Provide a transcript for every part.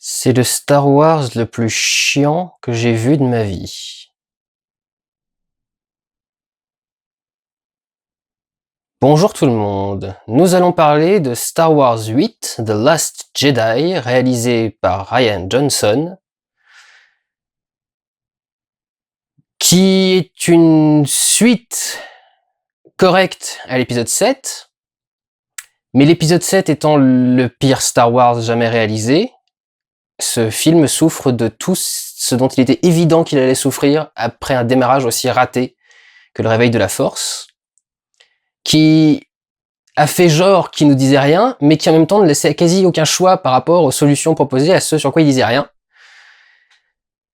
C'est le Star Wars le plus chiant que j'ai vu de ma vie. Bonjour tout le monde, nous allons parler de Star Wars 8, The Last Jedi, réalisé par Rian Johnson, qui est une suite correcte à l'épisode 7, mais l'épisode 7 étant le pire Star Wars jamais réalisé, ce film souffre de tout ce dont il était évident qu'il allait souffrir après un démarrage aussi raté que le réveil de la Force, qui a fait genre qu'il nous disait rien, mais qui en même temps ne laissait quasi aucun choix par rapport aux solutions proposées à ce sur quoi il disait rien.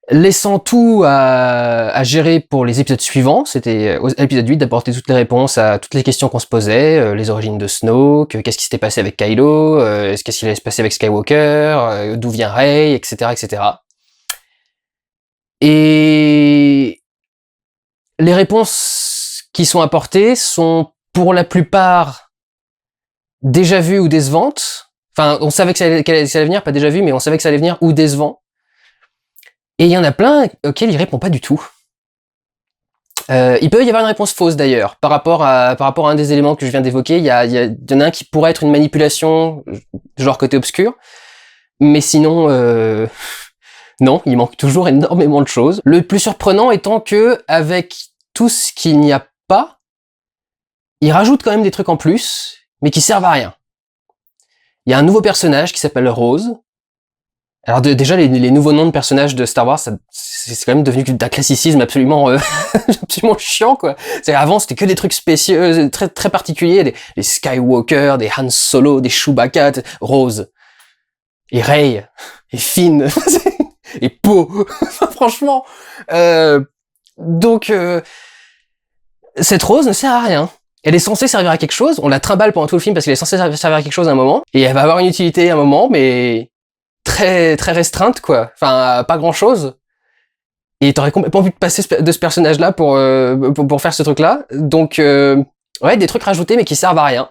Laissant tout à gérer pour les épisodes suivants, c'était à l'épisode 8 d'apporter toutes les réponses à toutes les questions qu'on se posait, les origines de Snoke, qu'est-ce qui s'était passé avec Kylo, qu'est-ce qui allait se passer avec Skywalker, d'où vient Rey, etc., etc. Et les réponses qui sont apportées sont pour la plupart déjà vues ou décevantes. Enfin, on savait que ça allait venir, pas déjà vu, mais on savait que ça allait venir ou décevant. Et il y en a plein auxquels il répond pas du tout. Il peut y avoir une réponse fausse d'ailleurs, par rapport à un des éléments que je viens d'évoquer. Il y en a un qui pourrait être une manipulation, genre côté obscur, mais sinon, non, il manque toujours énormément de choses. Le plus surprenant étant que, avec tout ce qu'il n'y a pas, il rajoute quand même des trucs en plus, mais qui servent à rien. Il y a un nouveau personnage qui s'appelle Rose. Alors déjà, les nouveaux noms de personnages de Star Wars, c'est quand même devenu d'un classicisme absolument absolument chiant, quoi. Avant, c'était que des trucs spéciaux, très très particuliers, des Skywalker, des Han Solo, des Chewbacca, Rose, et Rey, et Finn, et Poe. Franchement. Donc, cette Rose ne sert à rien. Elle est censée servir à quelque chose, on la trimballe pendant tout le film parce qu'elle est censée servir à quelque chose à un moment, et elle va avoir une utilité à un moment, mais très très restreinte, quoi. Enfin, pas grand chose. Et t'aurais complètement envie de passer de ce personnage-là pour faire ce truc-là. Donc, ouais, des trucs rajoutés mais qui servent à rien.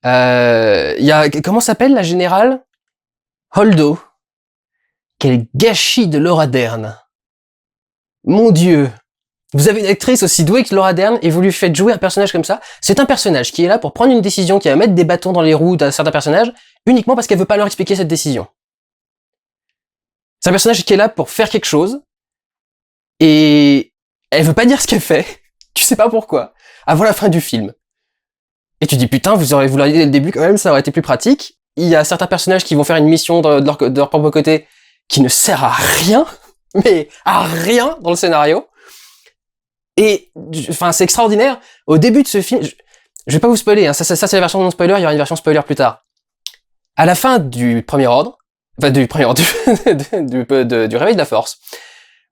Il y a, comment s'appelle la générale? Holdo. Quel gâchis de Laura Dern. Mon Dieu. Vous avez une actrice aussi douée que Laura Dern et vous lui faites jouer un personnage comme ça. C'est un personnage qui est là pour prendre une décision, qui va mettre des bâtons dans les roues d'un certain personnage, uniquement parce qu'elle veut pas leur expliquer cette décision. C'est un personnage qui est là pour faire quelque chose, et elle veut pas dire ce qu'elle fait. Tu sais pas pourquoi. Avant la fin du film. Et tu dis putain, vous l'auriez dit dès le début quand même, ça aurait été plus pratique. Il y a certains personnages qui vont faire une mission de leur propre côté qui ne sert à rien, mais à rien dans le scénario. Et enfin, c'est extraordinaire. Au début de ce film, je vais pas vous spoiler, hein, ça c'est la version non spoiler, il y aura une version spoiler plus tard. À la fin du premier ordre, enfin du réveil de la Force,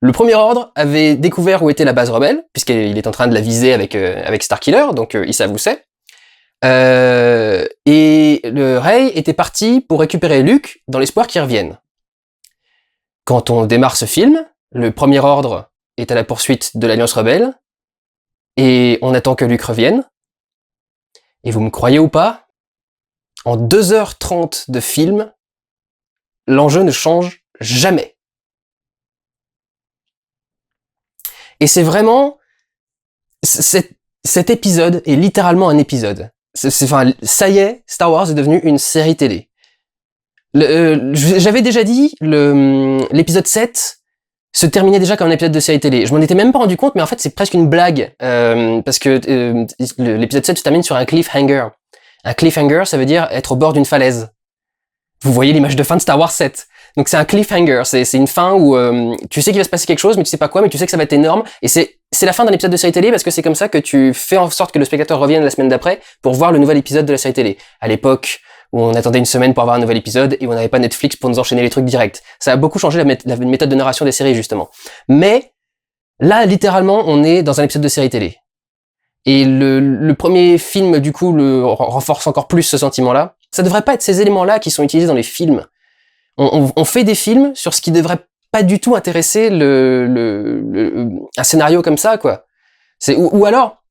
le premier ordre avait découvert où était la base rebelle, puisqu'il est en train de la viser avec Starkiller, donc ils savent où c'est. Et le Rey était parti pour récupérer Luke dans l'espoir qu'il revienne. Quand on démarre ce film, le premier ordre est à la poursuite de l'Alliance rebelle, et on attend que Luke revienne. Et vous me croyez ou pas, en 2h30 de film, l'enjeu ne change jamais. Et c'est vraiment... Cet épisode est littéralement un épisode. Enfin, ça y est, Star Wars est devenu une série télé. J'avais déjà dit, l'épisode 7 se terminait déjà comme un épisode de série télé. Je m'en étais même pas rendu compte, mais en fait, c'est presque une blague. Parce que l'épisode 7 se termine sur un cliffhanger. Un cliffhanger, ça veut dire être au bord d'une falaise. Vous voyez l'image de fin de Star Wars 7. Donc c'est un cliffhanger, c'est une fin où tu sais qu'il va se passer quelque chose, mais tu sais pas quoi, mais tu sais que ça va être énorme, et c'est la fin d'un épisode de série télé parce que c'est comme ça que tu fais en sorte que le spectateur revienne la semaine d'après pour voir le nouvel épisode de la série télé. À l'époque où on attendait une semaine pour avoir un nouvel épisode et où on n'avait pas Netflix pour nous enchaîner les trucs directs. Ça a beaucoup changé la méthode de narration des séries justement. Mais là, littéralement, on est dans un épisode de série télé. Et le premier film, du coup, renforce encore plus ce sentiment-là. Ça devrait pas être ces éléments-là qui sont utilisés dans les films. On fait des films sur ce qui devrait pas du tout intéresser un scénario comme ça, quoi. Ou alors,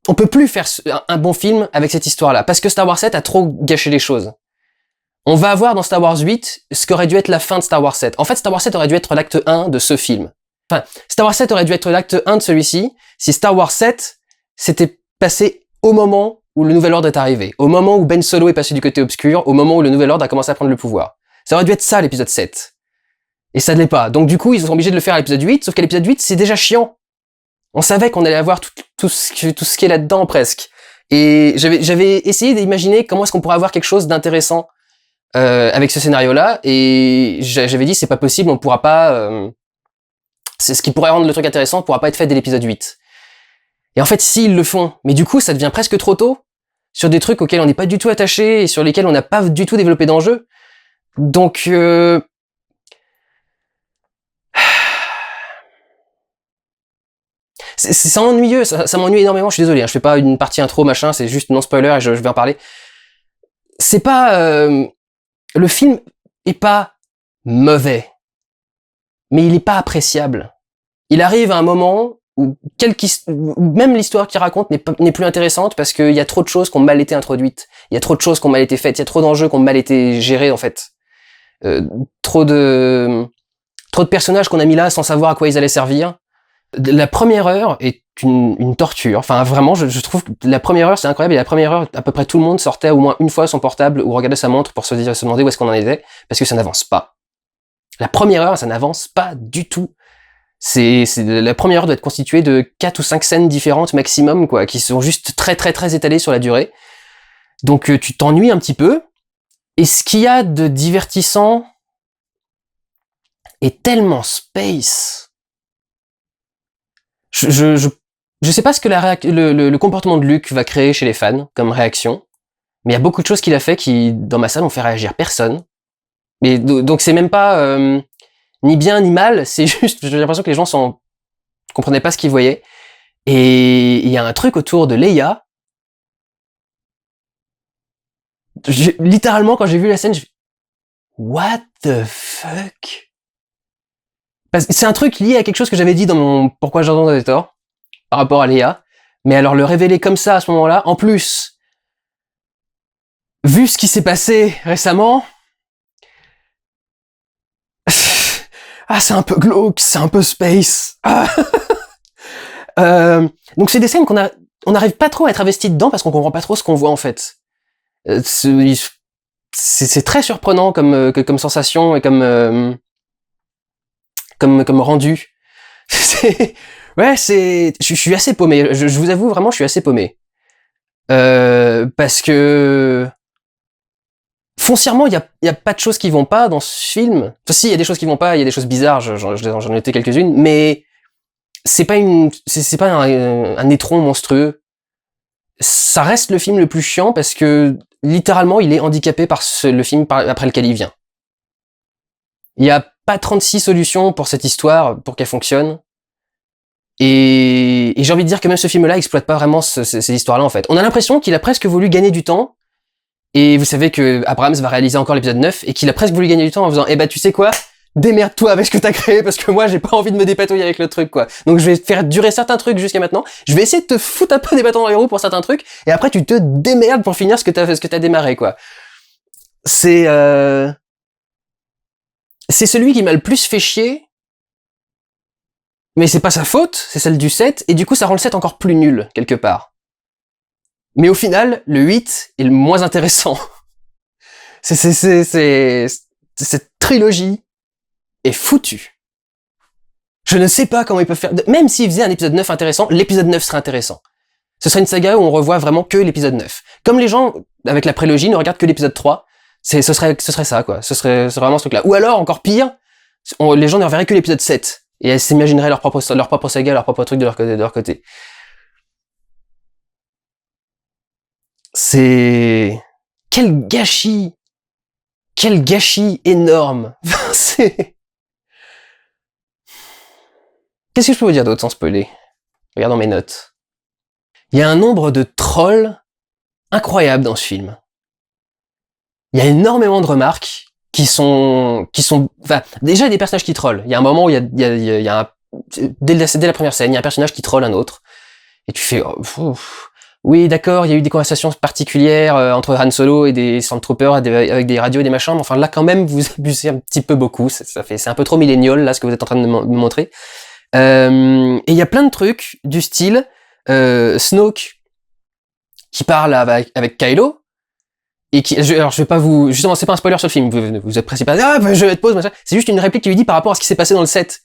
on peut plus faire un bon film avec cette histoire-là, parce que Star Wars 7 a trop gâché les choses. On va avoir dans Star Wars 8 ce qu'aurait dû être la fin de Star Wars 7. En fait, Star Wars 7 aurait dû être l'acte 1 de ce film. Enfin, Star Wars 7 aurait dû être l'acte 1 de celui-ci si Star Wars 7 s'était passé au moment où le Nouvel Ordre est arrivé, au moment où Ben Solo est passé du côté obscur, au moment où le Nouvel Ordre a commencé à prendre le pouvoir. Ça aurait dû être ça l'épisode 7. Et ça ne l'est pas. Donc du coup, ils sont obligés de le faire à l'épisode 8, sauf qu'à l'épisode 8, c'est déjà chiant. On savait qu'on allait avoir tout ce qui est là-dedans presque. Et j'avais essayé d'imaginer comment est-ce qu'on pourrait avoir quelque chose d'intéressant avec ce scénario-là, et j'avais dit c'est pas possible, on pourra pas... c'est ce qui pourrait rendre le truc intéressant pourra pas être fait dès l'épisode 8. Et en fait, si ils le font, mais du coup, ça devient presque trop tôt sur des trucs auxquels on n'est pas du tout attaché et sur lesquels on n'a pas du tout développé d'enjeu. Donc, c'est ennuyeux, ça m'ennuie énormément, je suis désolé, hein, je fais pas une partie intro, machin, c'est juste non spoiler et je vais en parler. C'est pas... le film est pas mauvais, mais il est pas appréciable. Il arrive à un moment où même l'histoire qu'il raconte n'est plus intéressante parce qu'il y a trop de choses qui ont mal été introduites, il y a trop de choses qui ont mal été faites, il y a trop d'enjeux qui ont mal été gérés en fait. Trop de personnages qu'on a mis là sans savoir à quoi ils allaient servir. La première heure est une torture. Enfin, vraiment, je trouve que la première heure, c'est incroyable. Et la première heure, à peu près tout le monde sortait au moins une fois son portable ou regardait sa montre pour se demander où est-ce qu'on en était, parce que ça n'avance pas. La première heure, ça n'avance pas du tout. La première heure doit être constituée de 4 ou 5 scènes différentes maximum, quoi, qui sont juste très très très étalées sur la durée. Donc tu t'ennuies un petit peu. Et ce qu'il y a de divertissant est tellement space. Je sais pas ce que le comportement de Luke va créer chez les fans comme réaction, mais il y a beaucoup de choses qu'il a fait qui, dans ma salle, ont fait réagir personne. Mais donc c'est même pas ni bien ni mal, c'est juste, j'ai l'impression que les gens comprenaient pas ce qu'ils voyaient. Et il y a un truc autour de Leia. Littéralement, quand j'ai vu la scène, what the fuck? Parce que c'est un truc lié à quelque chose que j'avais dit dans mon Pourquoi Jordan avait tort, par rapport à Leia. Mais alors le révéler comme ça à ce moment-là, en plus, vu ce qui s'est passé récemment, ah c'est un peu glauque, c'est un peu space. Ah. Donc c'est des scènes on n'arrive pas trop à être investi dedans parce qu'on comprend pas trop ce qu'on voit en fait. C'est très surprenant comme sensation et comme rendu. Ouais, je suis assez paumé. Je vous avoue vraiment, je suis assez paumé. Parce que foncièrement, il y a pas de choses qui vont pas dans ce film. Enfin, si, il y a des choses qui vont pas, il y a des choses bizarres. J'en ai noté quelques-unes, mais c'est pas un étron monstrueux. Ça reste le film le plus chiant parce que littéralement, il est handicapé par le film après lequel il vient. Il y a pas 36 solutions pour cette histoire pour qu'elle fonctionne. Et j'ai envie de dire que même ce film-là exploite pas vraiment ces histoires-là en fait. On a l'impression qu'il a presque voulu gagner du temps. Et vous savez que Abrams va réaliser encore l'épisode 9 et qu'il a presque voulu gagner du temps en faisant eh ben tu sais quoi, démerde-toi avec ce que t'as créé parce que moi j'ai pas envie de me dépatouiller avec le truc quoi. Donc je vais faire durer certains trucs jusqu'à maintenant. Je vais essayer de te foutre un peu des bâtons dans les roues pour certains trucs et après tu te démerdes pour finir ce que t'as démarré quoi. C'est celui qui m'a le plus fait chier. Mais c'est pas sa faute, c'est celle du 7 et du coup ça rend le 7 encore plus nul quelque part. Mais au final, le 8 est le moins intéressant. Cette trilogie est foutue. Je ne sais pas comment ils peuvent faire... Même s'ils faisaient un épisode 9 intéressant, l'épisode 9 serait intéressant. Ce serait une saga où on revoit vraiment que l'épisode 9. Comme les gens, avec la prélogie, ne regardent que l'épisode 3, ce serait ça, quoi. Ce serait vraiment ce truc-là. Ou alors, encore pire, les gens ne reverraient que l'épisode 7. Et elles s'imagineraient leur propre saga, leur propre truc de leur côté. C'est... Quel gâchis énorme. C'est... Qu'est-ce que je peux vous dire d'autre sans spoiler? Regardons mes notes. Il y a un nombre de trolls incroyable dans ce film. Il y a énormément de remarques qui sont, enfin, déjà il y a des personnages qui trollent. Il y a un moment où il y a dès la première scène, il y a un personnage qui troll un autre. Et tu fais, oui, d'accord, il y a eu des conversations particulières entre Han Solo et des Stormtroopers avec des radios et des machins, mais enfin là quand même vous abusez un petit peu beaucoup, c'est un peu trop millénial là ce que vous êtes en train de me montrer. Et il y a plein de trucs du style Snoke qui parle avec Kylo et alors je vais pas vous, justement c'est pas un spoiler sur le film, vous appréciez pas, je vais te pause machin, c'est juste une réplique qui lui dit par rapport à ce qui s'est passé dans le set.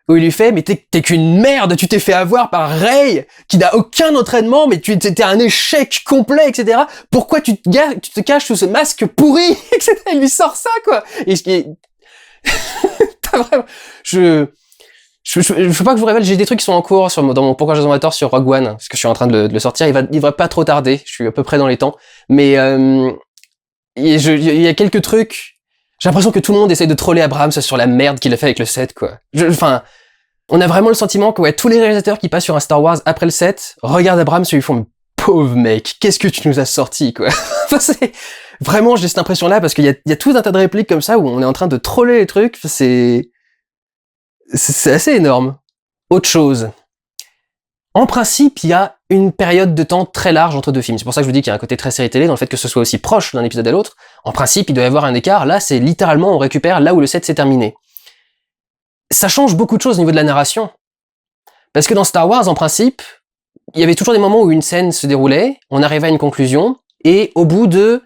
Où il lui fait, mais t'es qu'une merde, tu t'es fait avoir par Rey, qui n'a aucun entraînement, mais t'es un échec complet, etc. Pourquoi tu te caches sous ce masque pourri, etc. Il lui sort ça, quoi. Et t'as vraiment, je veux pas que je vous révèle, j'ai des trucs qui sont en cours dans mon Pourquoi j'ai tort sur Rogue One, parce que je suis en train de le sortir, il va pas trop tarder, je suis à peu près dans les temps, mais il y a quelques trucs. J'ai l'impression que tout le monde essaie de troller Abrams sur la merde qu'il a fait avec le 7, quoi. On a vraiment le sentiment que, ouais, tous les réalisateurs qui passent sur un Star Wars après le 7, regardent Abrams et lui font, pauvre mec, qu'est-ce que tu nous as sorti, quoi. Vraiment, j'ai cette impression-là, parce qu'il y a tout un tas de répliques comme ça où on est en train de troller les trucs, c'est assez énorme. Autre chose. En principe, il y a une période de temps très large entre deux films. C'est pour ça que je vous dis qu'il y a un côté très série télé dans le fait que ce soit aussi proche d'un épisode à l'autre. En principe, il doit y avoir un écart. Là, c'est littéralement, on récupère là où le 7 s'est terminé. Ça change beaucoup de choses au niveau de la narration. Parce que dans Star Wars, en principe, il y avait toujours des moments où une scène se déroulait, on arrivait à une conclusion, et au bout de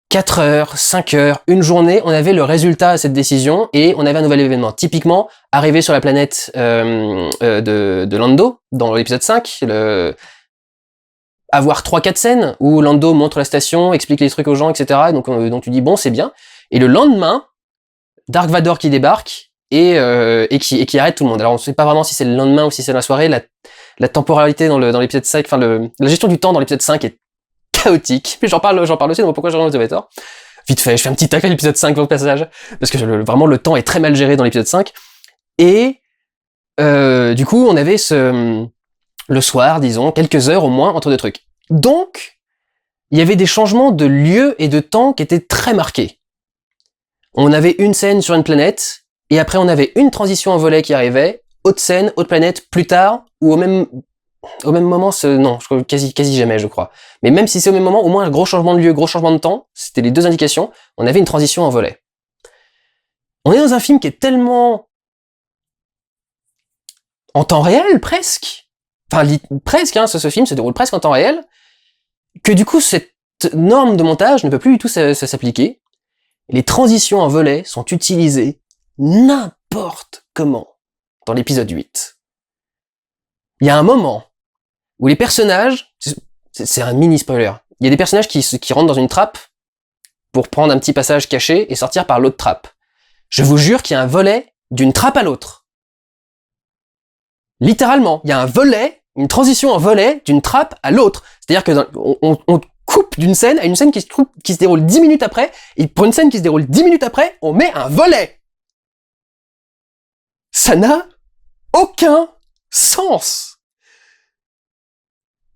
4 heures, 5 heures, une journée, on avait le résultat à cette décision et on avait un nouvel événement. Typiquement, arriver sur la planète de Lando, dans l'épisode 5, avoir 3-4 scènes où Lando montre la station, explique les trucs aux gens, etc. Donc tu dis, bon, c'est bien. Et le lendemain, Dark Vador qui débarque et qui arrête tout le monde. Alors on ne sait pas vraiment si c'est le lendemain ou si c'est la soirée. La temporalité dans l'épisode 5, enfin la gestion du temps dans l'épisode 5 est chaotique. Mais j'en parle aussi dans Pourquoi j'ai rendu Vator. Vite fait, je fais un petit tacle à l'épisode 5 au passage, parce que vraiment le temps est très mal géré dans l'épisode 5. Et du coup, on avait le soir, disons, quelques heures au moins entre deux trucs. Donc, il y avait des changements de lieu et de temps qui étaient très marqués. On avait une scène sur une planète, et après on avait une transition en volet qui arrivait, autre scène, autre planète, plus tard, ou au même moment, non, quasi jamais, je crois. Mais même si c'est au même moment, au moins un gros changement de lieu, gros changement de temps, c'était les deux indications, on avait une transition en volet. On est dans un film qui est tellement en temps réel, presque. Enfin, presque, hein, ce film se déroule presque en temps réel, que du coup, cette norme de montage ne peut plus du tout s'appliquer. Les transitions en volet sont utilisées n'importe comment dans l'épisode 8. Il y a un moment où les personnages, c'est un mini spoiler, il y a des personnages qui rentrent dans une trappe pour prendre un petit passage caché et sortir par l'autre trappe. Je vous jure qu'il y a un volet d'une trappe à l'autre. Littéralement, il y a un volet, une transition en volet d'une trappe à l'autre. C'est-à-dire que on coupe d'une scène à une scène qui se déroule 10 minutes après, et pour une scène qui se déroule 10 minutes après, on met un volet. Ça n'a aucun sens.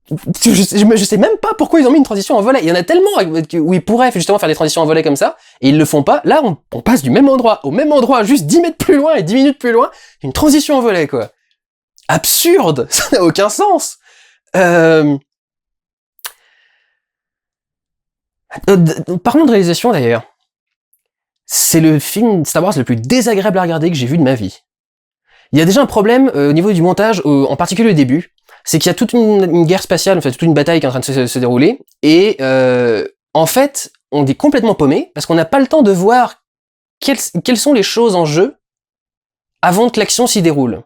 Je sais même pas pourquoi ils ont mis une transition en volet. Il y en a tellement où ils pourraient justement faire des transitions en volet comme ça, et ils le font pas. Là, on passe du même endroit au même endroit, juste 10 mètres plus loin et 10 minutes plus loin, une transition en volet, quoi. Absurde! Ça n'a aucun sens! Parlons de réalisation, d'ailleurs. C'est le film Star Wars le plus désagréable à regarder que j'ai vu de ma vie. Il y a déjà un problème au niveau du montage, en particulier au début. C'est qu'il y a toute une guerre spatiale, en fait, toute une bataille qui est en train de se dérouler, et en fait, on est complètement paumé, parce qu'on n'a pas le temps de voir quelles sont les choses en jeu avant que l'action s'y déroule.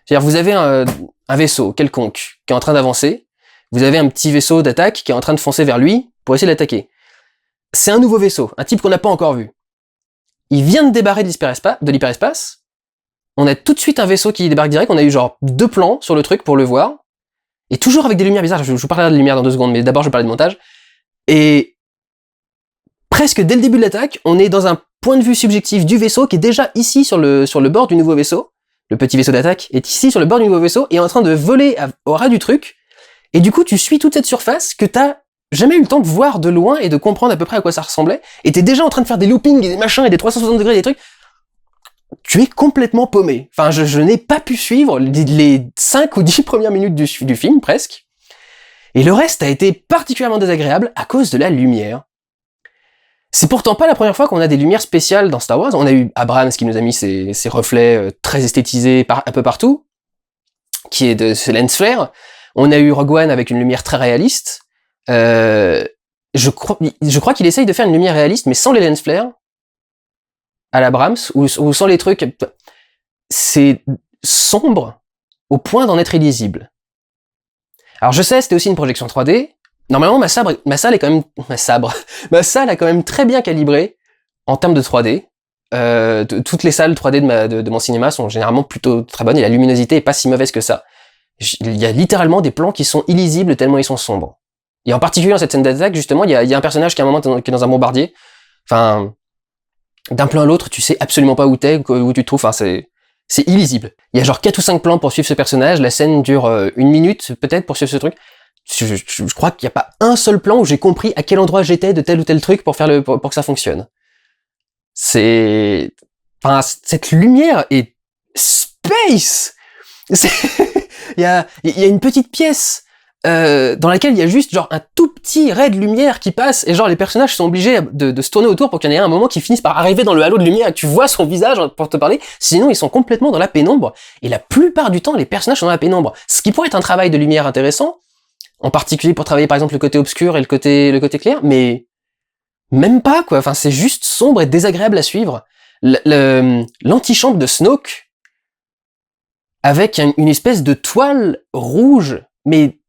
C'est-à-dire, vous avez un vaisseau quelconque qui est en train d'avancer, vous avez un petit vaisseau d'attaque qui est en train de foncer vers lui pour essayer de l'attaquer. C'est un nouveau vaisseau, un type qu'on n'a pas encore vu. Il vient de débarrer de l'hyperespace, on a tout de suite un vaisseau qui débarque direct, on a eu genre 2 plans sur le truc pour le voir, et toujours avec des lumières bizarres, je vous parlerai de lumière dans 2 secondes, mais d'abord je vais parler de montage, et presque dès le début de l'attaque, on est dans un point de vue subjectif du vaisseau qui est déjà ici sur le bord du nouveau vaisseau, le petit vaisseau d'attaque est ici sur le bord du nouveau vaisseau, et est en train de voler au ras du truc, et du coup tu suis toute cette surface que t'as jamais eu le temps de voir de loin et de comprendre à peu près à quoi ça ressemblait, et t'es déjà en train de faire des loopings et des machins et des 360 degrés, des trucs, tu es complètement paumé. Enfin, je n'ai pas pu suivre les 5 ou 10 premières minutes du film, presque. Et le reste a été particulièrement désagréable à cause de la lumière. C'est pourtant pas la première fois qu'on a des lumières spéciales dans Star Wars. On a eu Abrams qui nous a mis ses reflets très esthétisés un peu partout, qui est de ce lens flare. On a eu Rogue One avec une lumière très réaliste. Je crois qu'il essaye de faire une lumière réaliste, mais sans les lens flare, à l'Abrams, ou sans les trucs. C'est sombre au point d'en être illisible. Alors je sais, c'était aussi une projection 3D. Normalement, ma salle a quand même très bien calibré en termes de 3D. Toutes les salles 3D de mon cinéma sont généralement plutôt très bonnes et la luminosité est pas si mauvaise que ça. Il y a littéralement des plans qui sont illisibles tellement ils sont sombres. Et en particulier dans cette scène d'attaque, justement, il y a un personnage qui à un moment qui est dans un bombardier. Enfin, d'un plan à l'autre, tu sais absolument pas où tu te trouves. Enfin, c'est illisible. Il y a genre 4 ou 5 plans pour suivre ce personnage. La scène dure 1 minute peut-être pour suivre ce truc. Je crois qu'il n'y a pas un seul plan où j'ai compris à quel endroit j'étais de tel ou tel truc pour que ça fonctionne. Enfin, cette lumière est space. Il y a une petite pièce dans laquelle il y a juste genre un tout petit ray de lumière qui passe et genre les personnages sont obligés de se tourner autour pour qu'il y en ait un moment qui finisse par arriver dans le halo de lumière et que tu vois son visage pour te parler, sinon ils sont complètement dans la pénombre et la plupart du temps les personnages sont dans la pénombre, ce qui pourrait être un travail de lumière intéressant, en particulier pour travailler par exemple le côté obscur et le côté clair, mais même pas quoi, enfin c'est juste sombre et désagréable à suivre. L'antichambre de Snoke avec une espèce de toile rouge, mais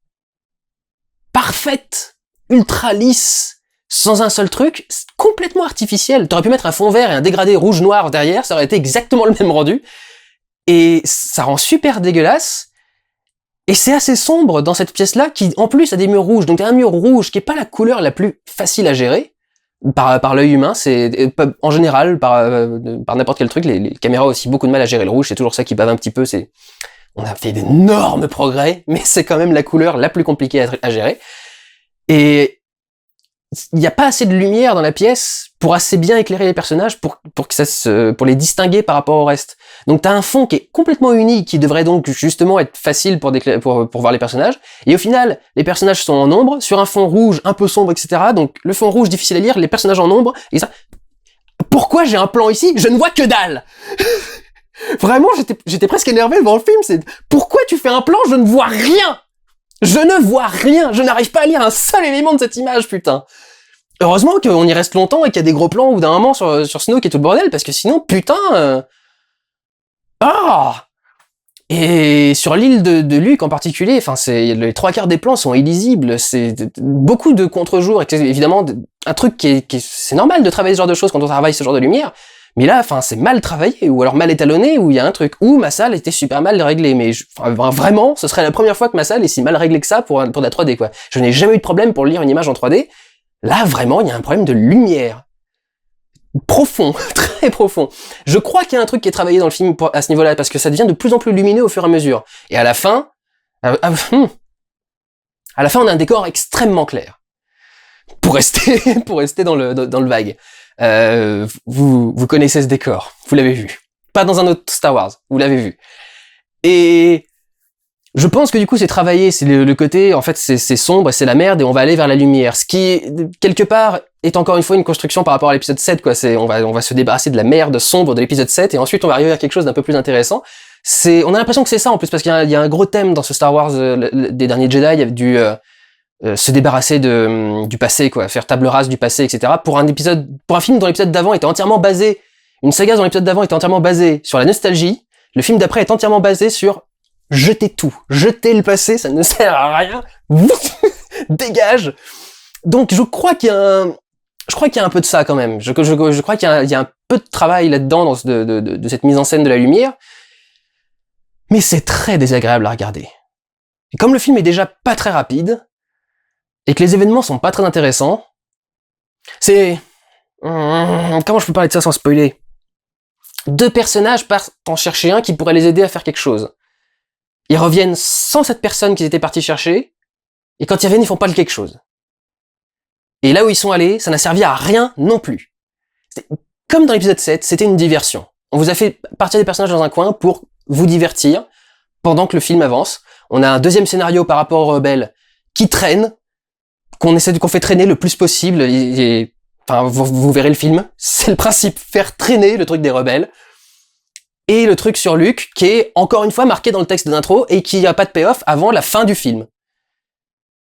parfaite, ultra lisse, sans un seul truc, complètement artificiel. T'aurais pu mettre un fond vert et un dégradé rouge-noir derrière, ça aurait été exactement le même rendu. Et ça rend super dégueulasse. Et c'est assez sombre dans cette pièce-là, qui en plus a des murs rouges. Donc t'as un mur rouge qui est pas la couleur la plus facile à gérer par l'œil humain. C'est en général par n'importe quel truc. Les caméras ont aussi beaucoup de mal à gérer le rouge. C'est toujours ça qui bave un petit peu. On a fait d'énormes progrès, mais c'est quand même la couleur la plus compliquée à gérer. Et il n'y a pas assez de lumière dans la pièce pour assez bien éclairer les personnages pour les distinguer par rapport au reste. Donc t'as un fond qui est complètement uni, qui devrait donc justement être facile pour voir les personnages. Et au final, les personnages sont en ombre, sur un fond rouge un peu sombre, etc. Donc le fond rouge difficile à lire, les personnages en ombre, et ça... Pourquoi j'ai un plan ici? Je ne vois que dalle. Vraiment, j'étais presque énervé devant le film, c'est pourquoi tu fais un plan, je ne vois rien. Je ne vois rien, je n'arrive pas à lire un seul élément de cette image, putain. Heureusement qu'on y reste longtemps et qu'il y a des gros plans ou d'un moment sur Snoke et tout le bordel, parce que sinon, putain... Et sur l'île de Luke en particulier, enfin les 3/4 des plans sont illisibles, c'est beaucoup de contre-jour, évidemment un truc c'est normal de travailler ce genre de choses quand on travaille ce genre de lumière, mais là enfin c'est mal travaillé ou alors mal étalonné ou il y a un truc où ma salle était super mal réglée, mais vraiment ce serait la première fois que ma salle est si mal réglée que ça pour de la 3D quoi. Je n'ai jamais eu de problème pour lire une image en 3D. Là vraiment il y a un problème de lumière. Profond, très profond. Je crois qu'il y a un truc qui est travaillé dans le film à ce niveau-là, parce que ça devient de plus en plus lumineux au fur et à mesure. Et à la fin, on a un décor extrêmement clair. Pour rester dans le vague. Vous connaissez ce décor, vous l'avez vu. Pas dans un autre Star Wars, vous l'avez vu. Et je pense que du coup c'est travaillé, c'est le côté, en fait c'est sombre, c'est la merde et on va aller vers la lumière. Ce qui, quelque part, est encore une fois une construction par rapport à l'épisode 7, quoi. On va se débarrasser de la merde sombre de l'épisode 7 et ensuite on va arriver à quelque chose d'un peu plus intéressant. On a l'impression que c'est ça en plus, parce qu'il y a un gros thème dans ce Star Wars des derniers Jedi, du se débarrasser du passé, quoi, faire table rase du passé, etc. Pour un film dont l'épisode d'avant était entièrement basé, une saga dont l'épisode d'avant était entièrement basé sur la nostalgie, le film d'après est entièrement basé sur jeter tout, jeter le passé, ça ne sert à rien, dégage. Donc je crois qu'il y a un peu de ça quand même. Je crois qu'il y a un peu de travail là-dedans de cette mise en scène de la lumière, mais c'est très désagréable à regarder. Et comme le film est déjà pas très rapide, et que les événements sont pas très intéressants, comment je peux parler de ça sans spoiler? 2 personnages partent en chercher un qui pourrait les aider à faire quelque chose. Ils reviennent sans cette personne qu'ils étaient partis chercher, et quand ils reviennent, ils font pas le quelque chose. Et là où ils sont allés, ça n'a servi à rien non plus. Comme dans l'épisode 7, c'était une diversion. On vous a fait partir des personnages dans un coin pour vous divertir pendant que le film avance. On a un deuxième scénario par rapport aux rebelles qui traînent, qu'on fait traîner le plus possible. Enfin, vous verrez le film. C'est le principe, faire traîner le truc des rebelles. Et le truc sur Luke, qui est encore une fois marqué dans le texte d'intro et qui a pas de payoff avant la fin du film.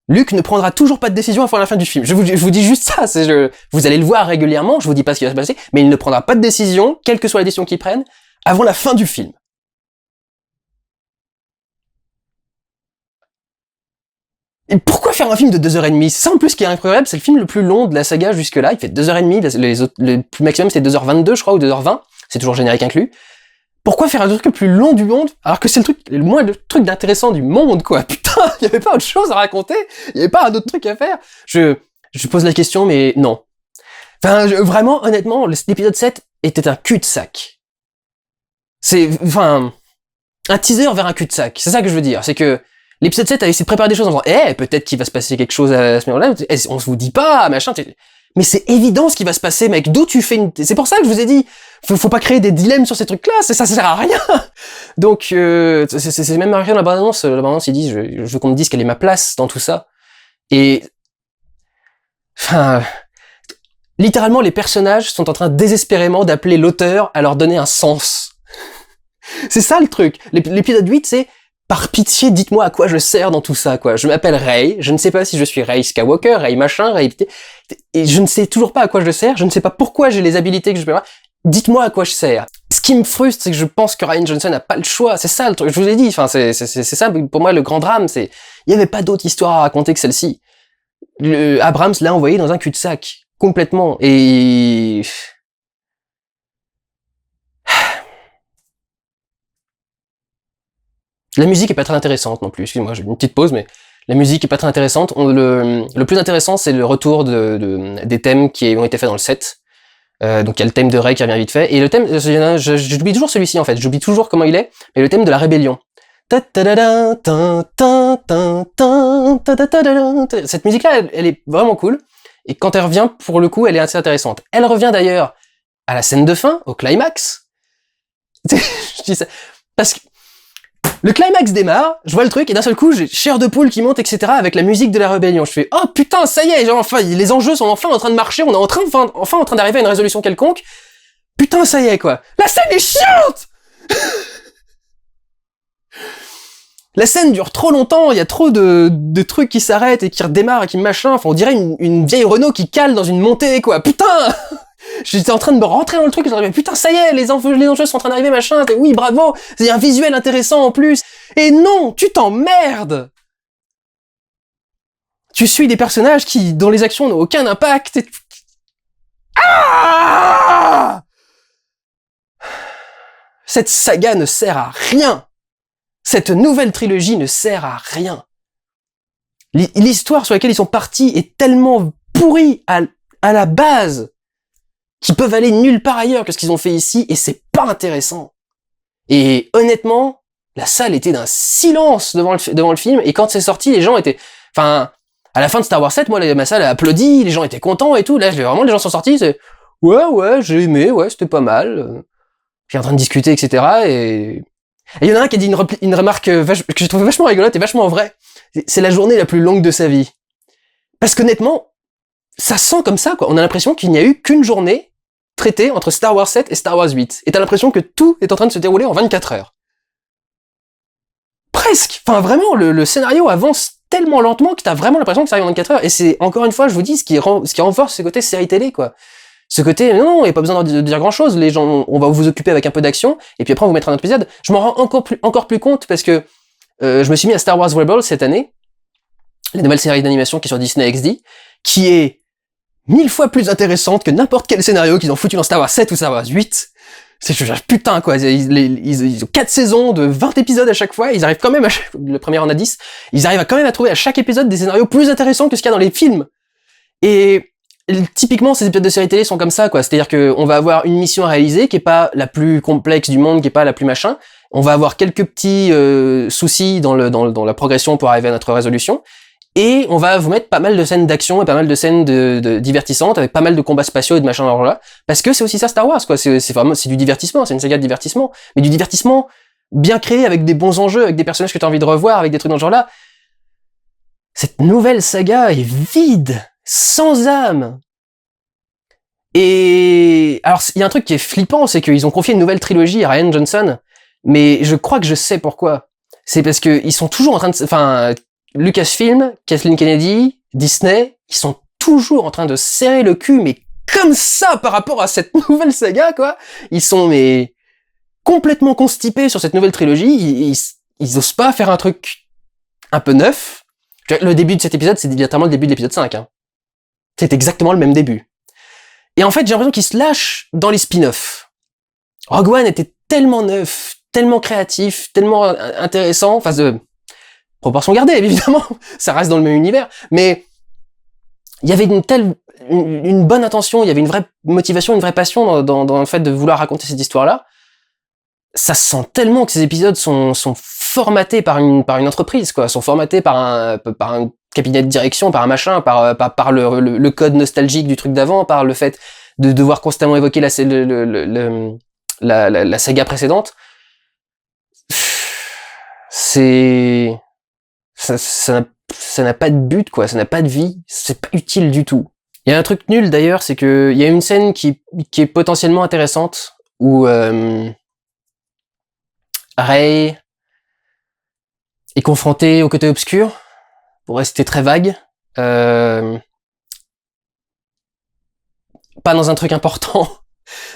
Luke ne prendra toujours pas de décision avant la fin du film. Je vous dis juste ça. Vous allez le voir régulièrement, je vous dis pas ce qui va se passer, mais il ne prendra pas de décision, quelle que soit la décision qu'il prenne, avant la fin du film. Et pourquoi faire un film de 2h30? C'est ça en plus qui est incroyable, c'est le film le plus long de la saga jusque-là, il fait 2h30, le plus maximum c'est 2h22 je crois, ou 2h20, c'est toujours générique inclus. Pourquoi faire un truc le plus long du monde, alors que c'est le truc d'intéressant du monde, quoi? Putain, il y avait pas autre chose à raconter? Il y avait pas un autre truc à faire? Je pose la question, mais non. Enfin, vraiment, honnêtement, l'épisode 7 était un cul-de-sac. Un teaser vers un cul-de-sac. C'est ça que je veux dire, c'est que l'épisode 7 a essayé de préparer des choses en disant, peut-être qu'il va se passer quelque chose à ce moment-là, on se vous dit pas, machin, mais c'est évident ce qui va se passer, mec, d'où tu fais c'est pour ça que je vous ai dit, faut pas créer des dilemmes sur ces trucs-là, ça sert à rien. Donc, c'est même marqué dans la bande-annonce, il dit, je veux qu'on me dise quelle est ma place dans tout ça. Et, littéralement, les personnages sont en train désespérément d'appeler l'auteur à leur donner un sens. C'est ça le truc. L'épisode 8, c'est, par pitié, dites-moi à quoi je sers dans tout ça, quoi. Je m'appelle Rey, je ne sais pas si je suis Rey Skywalker, Rey machin, Rey... Et je ne sais toujours pas à quoi je sers, je ne sais pas pourquoi j'ai les habilités que je peux avoir. Dites-moi à quoi je sers. Ce qui me frustre, c'est que je pense que Rian Johnson n'a pas le choix. C'est ça le truc, je vous ai dit, c'est ça pour moi le grand drame, il y avait pas d'autre histoire à raconter que celle-ci. Abrams l'a envoyé dans un cul-de-sac. Complètement. Et... La musique est pas très intéressante non plus. Excusez-moi, j'ai une petite pause, mais la musique est pas très intéressante. Le plus intéressant, c'est le retour des thèmes qui ont été faits dans le set. Donc il y a le thème de Rey qui revient vite fait. Et le thème, j'oublie toujours celui-ci en fait. J'oublie toujours comment il est. Mais le thème de la rébellion. Cette musique-là, elle est vraiment cool. Et quand elle revient, pour le coup, elle est assez intéressante. Elle revient d'ailleurs à la scène de fin, au climax. Je dis ça parce que le climax démarre, je vois le truc, et d'un seul coup, j'ai chair de poule qui monte, etc., avec la musique de la rébellion. Je fais, oh putain, ça y est, genre, enfin, les enjeux sont enfin en train de marcher, on est enfin en train d'arriver à une résolution quelconque. Putain, ça y est, quoi. La scène est chiante! La scène dure trop longtemps, il y a trop de trucs qui s'arrêtent et qui redémarrent et qui machin, enfin, on dirait une vieille Renault qui cale dans une montée, quoi. Putain! J'étais en train de me rentrer dans le truc, et je me disais, putain, ça y est, les enjeux sont en train d'arriver, machin, oui, bravo, c'est un visuel intéressant en plus. Et non, tu t'emmerdes! Tu suis des personnages dont les actions n'ont aucun impact, et... Ah! Cette saga ne sert à rien. Cette nouvelle trilogie ne sert à rien. L'histoire sur laquelle ils sont partis est tellement pourrie à la base qu'ils peuvent aller nulle part ailleurs que ce qu'ils ont fait ici, et c'est pas intéressant. Et honnêtement, la salle était d'un silence devant le film, et quand c'est sorti, les gens étaient... Enfin, à la fin de Star Wars 7, moi, ma salle a applaudi, les gens étaient contents et tout, là, vraiment, les gens sont sortis, c'est... Ouais, j'ai aimé, ouais, c'était pas mal. J'étais en train de discuter, etc., et il y en a un qui a dit une remarque que j'ai trouvé vachement rigolote et vachement vraie. C'est la journée la plus longue de sa vie. Parce qu'honnêtement, ça sent comme ça, quoi. On a l'impression qu'il n'y a eu qu'une journée traitée entre Star Wars 7 et Star Wars 8. Et t'as l'impression que tout est en train de se dérouler en 24 heures. Presque! Enfin, vraiment, le scénario avance tellement lentement que t'as vraiment l'impression que ça arrive en 24 heures. Et c'est, encore une fois, je vous dis, ce qui renforce ce côté série télé, quoi. Ce côté, non, il n'y a pas besoin de dire grand chose, les gens, on va vous occuper avec un peu d'action, et puis après on vous mettra un autre épisode. Je m'en rends encore plus compte parce que, je me suis mis à Star Wars Rebels cette année, la nouvelle série d'animation qui est sur Disney XD, qui est 1000 fois plus intéressante que n'importe quel scénario qu'ils ont foutu dans Star Wars 7 ou Star Wars 8. C'est putain, quoi. Ils ont 4 saisons de 20 épisodes à chaque fois, ils arrivent quand même le premier en a 10, ils arrivent quand même à trouver à chaque épisode des scénarios plus intéressants que ce qu'il y a dans les films. Et, typiquement, ces épisodes de série télé sont comme ça, quoi. C'est-à-dire que on va avoir une mission à réaliser qui est pas la plus complexe du monde, qui est pas la plus machin. On va avoir quelques petits soucis dans la progression pour arriver à notre résolution. Et on va vous mettre pas mal de scènes d'action et pas mal de scènes de divertissantes avec pas mal de combats spatiaux et de machin genre là. Parce que c'est aussi ça Star Wars, quoi. C'est vraiment, c'est du divertissement, c'est une saga de divertissement. Mais du divertissement bien créé avec des bons enjeux, avec des personnages que t'as envie de revoir, avec des trucs dans ce genre là. cette nouvelle saga est vide, sans âme. Et alors, il y a un truc qui est flippant, c'est qu'ils ont confié une nouvelle trilogie à Rian Johnson, mais je crois que je sais pourquoi. C'est parce que ils sont toujours en train de... Enfin, Lucasfilm, Kathleen Kennedy, Disney, ils sont toujours en train de serrer le cul, mais comme ça par rapport à cette nouvelle saga, quoi. Ils sont mais complètement constipés sur cette nouvelle trilogie, ils osent pas faire un truc un peu neuf. Le début de cet épisode, c'est littéralement le début de l'épisode 5. Hein. C'est exactement le même début. Et en fait, j'ai l'impression qu'ils se lâchent dans les spin-offs. Rogue One était tellement neuf, tellement créatif, tellement intéressant, enfin de proportion gardée, évidemment, ça reste dans le même univers, mais il y avait une bonne intention, il y avait une vraie motivation, une vraie passion dans le fait de vouloir raconter cette histoire-là. Ça se sent tellement que ces épisodes sont formatés par une entreprise, quoi, sont formatés par un cabinet de direction, par un machin, par le code nostalgique du truc d'avant, par le fait de devoir constamment évoquer la saga précédente. Ça n'a pas de but, quoi, ça n'a pas de vie, c'est pas utile du tout. Il y a un truc nul d'ailleurs, c'est que il y a une scène qui est potentiellement intéressante où Rey est confronté au côté obscur, pour rester très vague. Pas dans un truc important,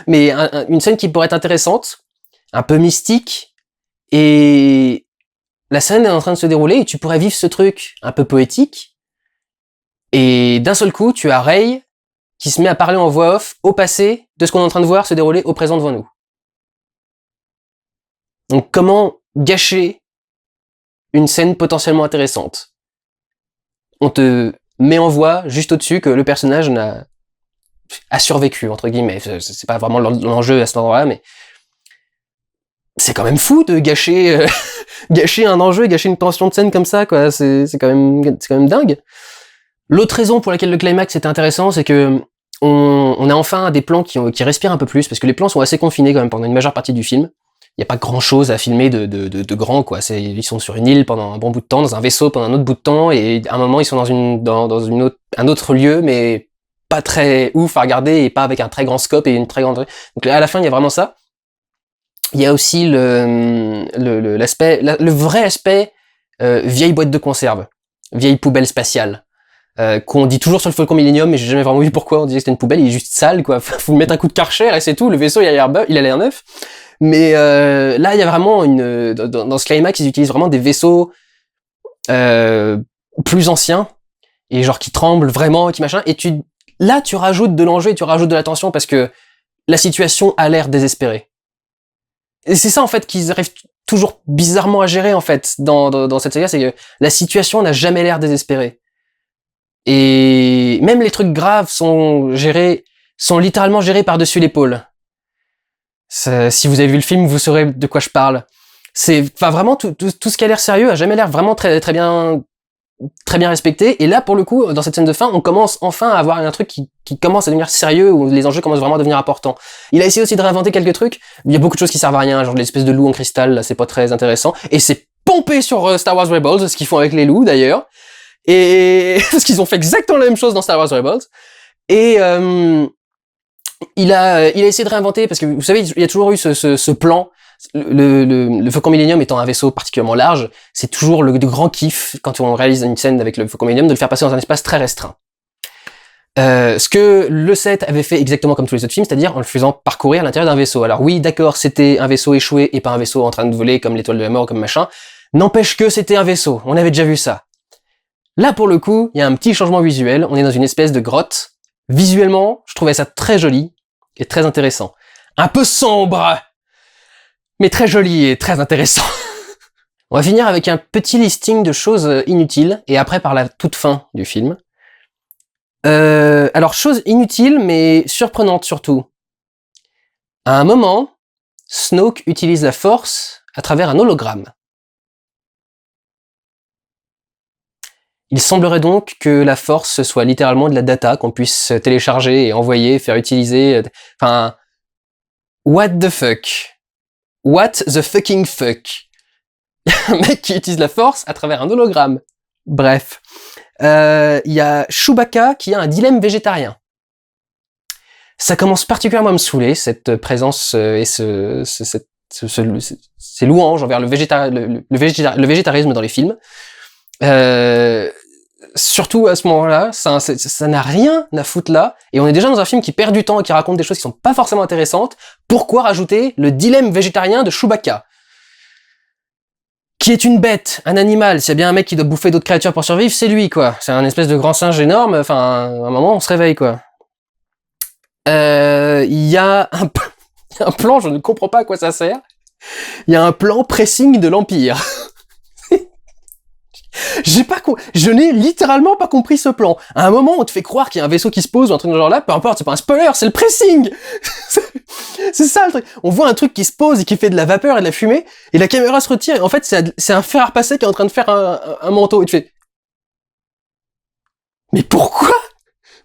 mais une scène qui pourrait être intéressante, un peu mystique, et la scène est en train de se dérouler et tu pourrais vivre ce truc un peu poétique, et d'un seul coup, tu as Rey qui se met à parler en voix off au passé de ce qu'on est en train de voir se dérouler au présent devant nous. Donc comment gâcher une scène potentiellement intéressante? On te met en voix juste au-dessus que le personnage a survécu, entre guillemets. C'est pas vraiment l'enjeu à cet endroit-là, mais c'est quand même fou de gâcher gâcher un enjeu, gâcher une tension de scène comme ça, quoi. C'est quand même dingue. L'autre raison pour laquelle le climax était intéressant, c'est que on a enfin des plans qui respirent un peu plus, parce que les plans sont assez confinés quand même pendant une majeure partie du film. Il y a pas grand chose à filmer de grand, quoi. Ils sont sur une île pendant un bon bout de temps, dans un vaisseau pendant un autre bout de temps, et à un moment ils sont dans un autre lieu, mais pas très ouf à regarder, et pas avec un très grand scope et une très grande... Donc à la fin il y a vraiment ça. Il y a aussi le vrai aspect vieille boîte de conserve, vieille poubelle spatiale. Qu'on dit toujours sur le Falcon Millennium, mais j'ai jamais vraiment vu pourquoi on disait que c'était une poubelle, il est juste sale, quoi. Faut mettre un coup de Karcher et c'est tout, le vaisseau il a l'air neuf. Mais là il y a vraiment dans ce climax, ils utilisent vraiment des vaisseaux plus anciens, et genre qui tremblent vraiment, qui machin, et là tu rajoutes de l'enjeu et tu rajoutes de la tension parce que la situation a l'air désespérée. Et c'est ça en fait qu'ils arrivent toujours bizarrement à gérer en fait dans cette saga, c'est que la situation n'a jamais l'air désespérée. Et même les trucs graves sont littéralement gérés par-dessus l'épaule. Si vous avez vu le film, vous saurez de quoi je parle. Enfin vraiment tout ce qui a l'air sérieux a jamais l'air vraiment très bien respecté. Et là, pour le coup, dans cette scène de fin, on commence enfin à avoir un truc qui commence à devenir sérieux, où les enjeux commencent vraiment à devenir importants. Il a essayé aussi de réinventer quelques trucs. Il y a beaucoup de choses qui servent à rien, genre l'espèce de loup en cristal, là, c'est pas très intéressant. Et c'est pompé sur Star Wars Rebels, ce qu'ils font avec les loups, d'ailleurs. Et parce qu'ils ont fait exactement la même chose dans Star Wars Rebels. Et il a essayé de réinventer, parce que vous savez, il y a toujours eu ce plan. Le Faucon Millennium étant un vaisseau particulièrement large, c'est toujours le grand kiff quand on réalise une scène avec le Faucon Millennium de le faire passer dans un espace très restreint. Ce que le 7 avait fait exactement comme tous les autres films, c'est-à-dire en le faisant parcourir l'intérieur d'un vaisseau. Alors oui, d'accord, c'était un vaisseau échoué et pas un vaisseau en train de voler comme l'étoile de la mort ou comme machin. N'empêche que c'était un vaisseau, on avait déjà vu ça. Là, pour le coup, il y a un petit changement visuel, on est dans une espèce de grotte. Visuellement, je trouvais ça très joli et très intéressant. Un peu sombre, mais très joli et très intéressant. On va finir avec un petit listing de choses inutiles, et après par la toute fin du film. Alors, choses inutiles, mais surprenantes surtout. À un moment, Snoke utilise la Force à travers un hologramme. Il semblerait donc que la Force soit littéralement de la data qu'on puisse télécharger et envoyer, faire utiliser... Enfin... What the fuck? What the fucking fuck? Un mec qui utilise la Force à travers un hologramme. Bref. il y a Chewbacca qui a un dilemme végétarien. Ça commence particulièrement à me saouler, cette présence et ces louanges envers le végétarisme dans les films. Surtout à ce moment-là, ça n'a rien à foutre là, et on est déjà dans un film qui perd du temps et qui raconte des choses qui sont pas forcément intéressantes. Pourquoi rajouter le dilemme végétarien de Chewbacca, qui est une bête, un animal? S'il y a bien un mec qui doit bouffer d'autres créatures pour survivre, c'est lui, quoi. C'est un espèce de grand singe énorme, enfin, à un moment, on se réveille, quoi. Il y a un plan, je ne comprends pas à quoi ça sert. Il y a un plan pressing de l'Empire. Je n'ai littéralement pas compris ce plan. À un moment, on te fait croire qu'il y a un vaisseau qui se pose ou un truc dans ce genre-là, peu importe, c'est pas un spoiler, c'est le pressing! C'est ça le truc. On voit un truc qui se pose et qui fait de la vapeur et de la fumée, et la caméra se retire, et en fait, c'est un fer à repasser qui est en train de faire un manteau, et tu fais... Mais pourquoi?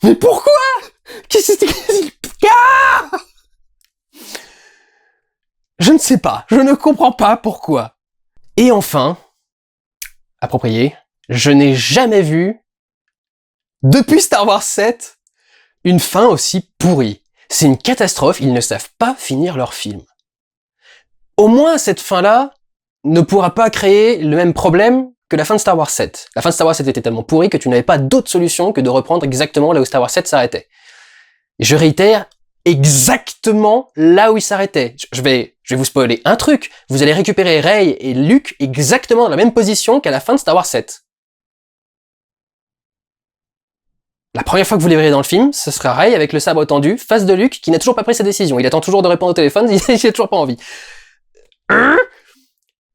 Mais pourquoi? Qu'est-ce que c'est? Ah! Je ne sais pas, je ne comprends pas pourquoi. Et enfin, approprié, je n'ai jamais vu, depuis Star Wars 7, une fin aussi pourrie. C'est une catastrophe, ils ne savent pas finir leur film. Au moins, cette fin-là ne pourra pas créer le même problème que la fin de Star Wars 7. La fin de Star Wars 7 était tellement pourrie que tu n'avais pas d'autre solution que de reprendre exactement là où Star Wars 7 s'arrêtait. Et je réitère, exactement là où il s'arrêtait. Je vais vous spoiler un truc. Vous allez récupérer Rey et Luke exactement dans la même position qu'à la fin de Star Wars 7. La première fois que vous les verrez dans le film, ce sera Rey avec le sabre tendu, face de Luke, qui n'a toujours pas pris sa décision. Il attend toujours de répondre au téléphone, il n'a toujours pas envie.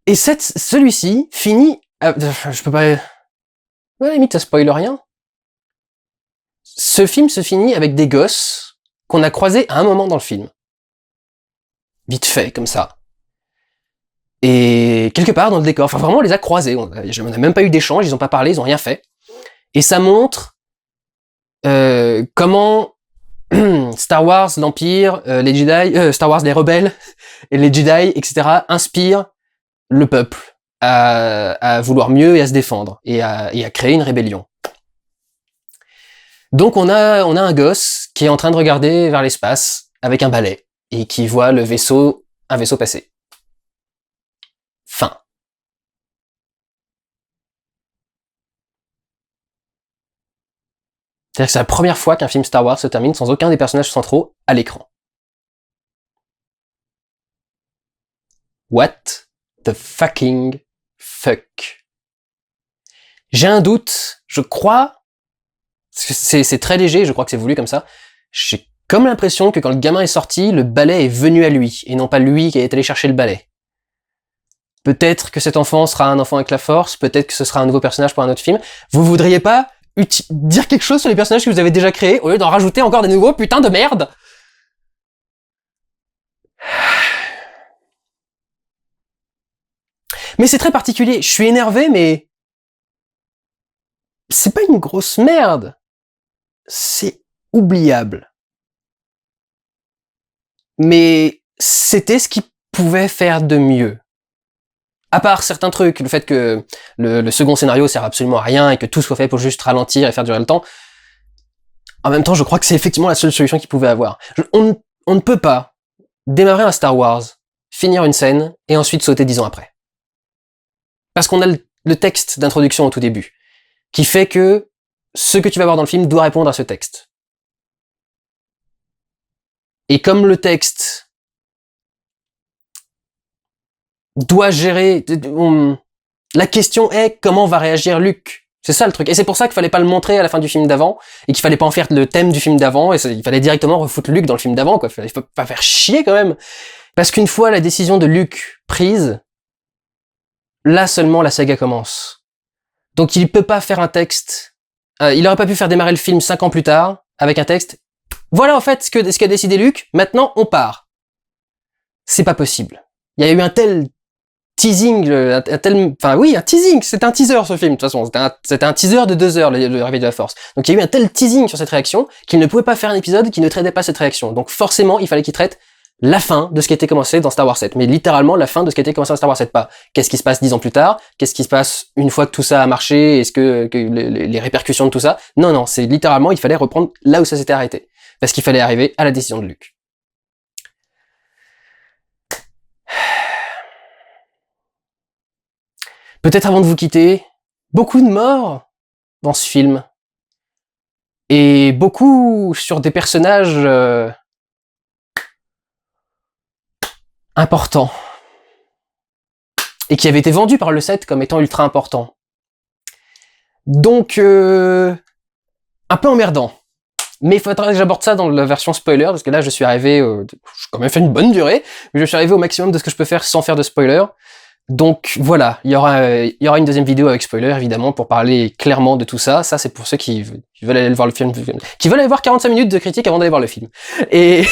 Et celui-ci finit... je peux pas... Ouais, à la limite, ça spoil rien. Ce film se finit avec des gosses qu'on a croisés à un moment dans le film. Vite fait, comme ça. Et quelque part dans le décor, enfin vraiment on les a croisés, on n'a même pas eu d'échange, ils ont pas parlé, ils ont rien fait. Et ça montre comment Star Wars, l'Empire, les Jedi, Star Wars, les rebelles, et les Jedi, etc. inspirent le peuple à vouloir mieux et à se défendre, et à créer une rébellion. Donc on a un gosse qui est en train de regarder vers l'espace avec un balai, et qui voit un vaisseau passer. Fin. C'est-à-dire que c'est la première fois qu'un film Star Wars se termine sans aucun des personnages centraux à l'écran. What the fucking fuck? J'ai un doute, je crois, c'est très léger, je crois que c'est voulu comme ça, j'ai comme l'impression que quand le gamin est sorti, le balai est venu à lui, et non pas lui qui est allé chercher le balai. Peut-être que cet enfant sera un enfant avec la force, peut-être que ce sera un nouveau personnage pour un autre film. Vous voudriez pas dire quelque chose sur les personnages que vous avez déjà créés, au lieu d'en rajouter encore des nouveaux, putain de merde? Mais c'est très particulier, je suis énervé, mais... c'est pas une grosse merde. C'est oubliable. Mais c'était ce qu'ils pouvaient faire de mieux. À part certains trucs, le fait que le second scénario sert absolument à rien et que tout soit fait pour juste ralentir et faire durer le temps, en même temps, je crois que c'est effectivement la seule solution qu'ils pouvaient avoir. On ne peut pas démarrer un Star Wars, finir une scène et ensuite sauter 10 ans après. Parce qu'on a le texte d'introduction au tout début, qui fait que ce que tu vas voir dans le film doit répondre à ce texte. Et comme le texte doit gérer... la question est comment va réagir Luke. C'est ça le truc. Et c'est pour ça qu'il fallait pas le montrer à la fin du film d'avant, et qu'il fallait pas en faire le thème du film d'avant, et il fallait directement refoutre Luke dans le film d'avant, quoi. Il fallait pas faire chier quand même. Parce qu'une fois la décision de Luke prise, là seulement la saga commence. Donc il peut pas faire un texte... il aurait pas pu faire démarrer le film 5 ans plus tard, avec un texte... Voilà en fait ce qu'a décidé Luke, maintenant on part. C'est pas possible. Il y a eu un tel teasing, un teasing, c'est un teaser ce film, de toute façon, c'était un teaser de 2 heures, le Réveil de la Force. Donc il y a eu un tel teasing sur cette réaction qu'il ne pouvait pas faire un épisode qui ne traitait pas cette réaction. Donc forcément, il fallait qu'il traite la fin de ce qui a été commencé dans Star Wars 7, mais littéralement la fin de ce qui a été commencé dans Star Wars 7, pas qu'est-ce qui se passe 10 ans plus tard, qu'est-ce qui se passe une fois que tout ça a marché, est-ce que les répercussions de tout ça, non, c'est littéralement, il fallait reprendre là où ça s'était arrêté, parce qu'il fallait arriver à la décision de Luke. Peut-être avant de vous quitter, beaucoup de morts dans ce film, et beaucoup sur des personnages importants, et qui avaient été vendus par le set comme étant ultra importants. Donc, un peu emmerdant. Mais il faudra que j'aborde ça dans la version spoiler, parce que là je suis arrivé, j'ai quand même fait une bonne durée, mais je suis arrivé au maximum de ce que je peux faire sans faire de spoiler. Donc voilà, il y aura une deuxième vidéo avec spoiler évidemment pour parler clairement de tout ça. Ça c'est pour ceux qui veulent aller voir le film, qui veulent aller voir 45 minutes de critique avant d'aller voir le film. Et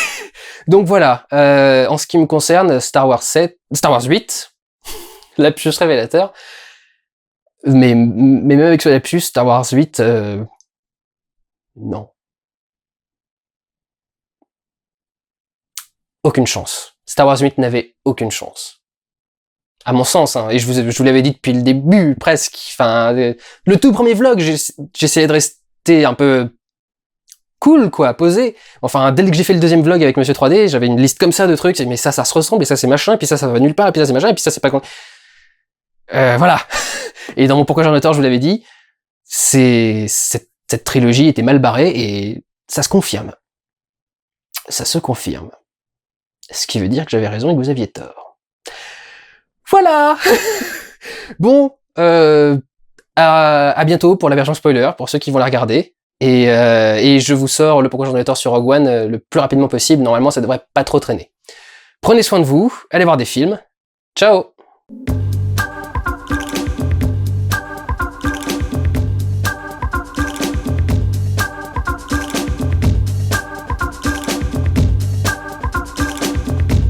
donc voilà, en ce qui me concerne, Star Wars 8, lapsus révélateur. Mais même avec ce lapsus, Star Wars 8, non. Aucune chance. Star Wars 8 n'avait aucune chance. À mon sens, hein, et je vous l'avais dit depuis le début, presque. Enfin, le tout premier vlog, j'essayais de rester un peu cool, quoi, posé. Enfin, dès que j'ai fait le deuxième vlog avec Monsieur 3D, j'avais une liste comme ça de trucs, mais ça se ressemble, et ça c'est machin, et puis ça va nulle part, et puis ça c'est machin, et puis ça c'est pas con. Voilà. Et dans mon Pourquoi j'en ai tort, je vous l'avais dit, cette trilogie était mal barrée, et ça se confirme. Ça se confirme. Ce qui veut dire que j'avais raison et que vous aviez tort. Voilà. Bon, à bientôt pour la version spoiler, pour ceux qui vont la regarder. Et je vous sors le Pourquoi j'en ai tort sur Rogue One le plus rapidement possible. Normalement, ça devrait pas trop traîner. Prenez soin de vous, allez voir des films. Ciao.